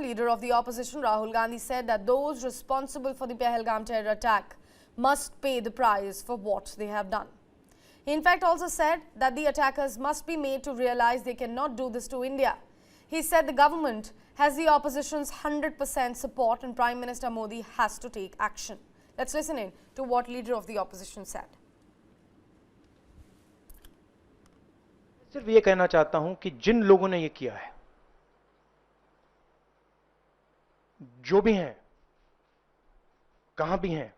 leader of the opposition, Rahul Gandhi, said that those responsible for the Pahalgam terror attack must pay the price for what they have done. He in fact also said that the attackers must be made to realize they cannot do this to India. He said the government has the opposition's 100% support and Prime Minister Modi has to take action. Let's listen in to what leader of the opposition said. सिर्फ ये कहना चाहता हूं कि जिन लोगों ने ये किया है, जो भी हैं, कहां भी हैं,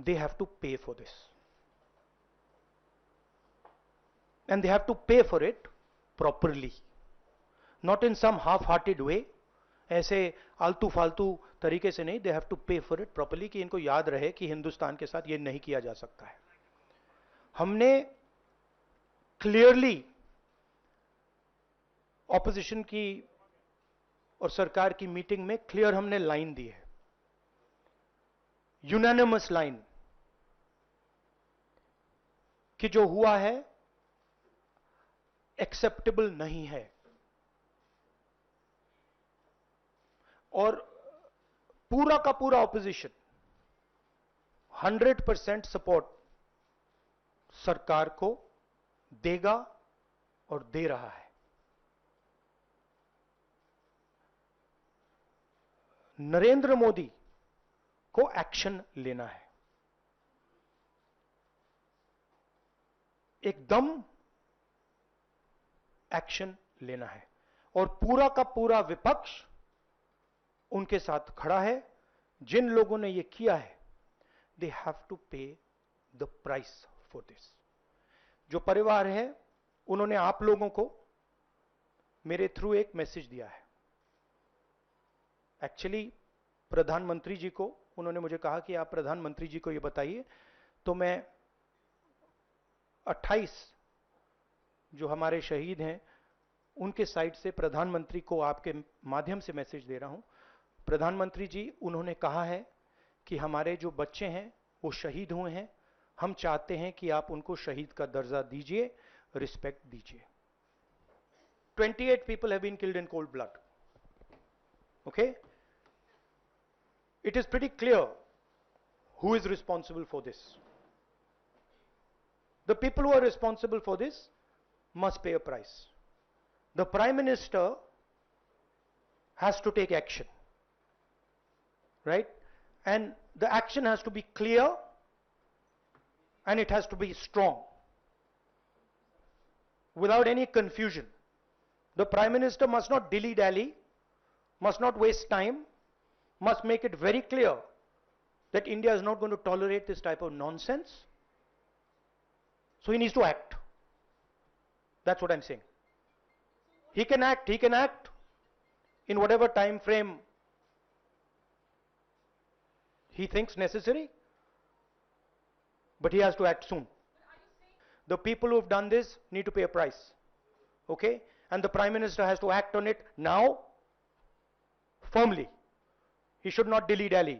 they have to pay for this. And they have to pay for it properly. Not in some half-hearted way. ऐसे आलतू फालतू तरीके से नहीं. They have to pay for it properly कि इनको याद रहे कि हिंदुस्तान के साथ ये नहीं किया जा सकता है. हमने क्लियरली ऑपोजिशन की और सरकार की मीटिंग में क्लियर हमने लाइन दी है, यूनानिमस लाइन, कि जो हुआ है एक्सेप्टेबल नहीं है. और पूरा का पूरा ऑपोजिशन 100% सपोर्ट सरकार को देगा और दे रहा है. नरेंद्र मोदी को एक्शन लेना है, एकदम एक्शन लेना है, और पूरा का पूरा विपक्ष उनके साथ खड़ा है. जिन लोगों ने यह किया है, दे हैव टू पे द प्राइस फॉर दिस. जो परिवार है, उन्होंने आप लोगों को मेरे थ्रू एक मैसेज दिया है. एक्चुअली प्रधानमंत्री जी को उन्होंने मुझे कहा कि आप प्रधानमंत्री जी को यह बताइए, तो मैं 28 जो हमारे शहीद हैं उनके साइड से प्रधानमंत्री को आपके माध्यम से मैसेज दे रहा हूं. प्रधानमंत्री जी, उन्होंने कहा है कि हमारे जो बच्चे हैं वो शहीद हुए हैं, हम चाहते हैं कि आप उनको शहीद का दर्जा दीजिए, रिस्पेक्ट दीजिए. 28 people have been killed in cold blood. Okay? It is pretty clear who is responsible for this. The people who are responsible for this must pay a price. The Prime Minister has to take action, right? And the action has to be clear and it has to be strong, without any confusion. The Prime Minister must not dilly-dally, must not waste time, must make it very clear that India is not going to tolerate this type of nonsense. So he needs to act. That's what I'm saying. He can act in whatever time frame he thinks necessary, but he has to act soon. The people who have done this need to pay a price. Okay? And the Prime Minister has to act on it now, firmly. He should not dilly-dally.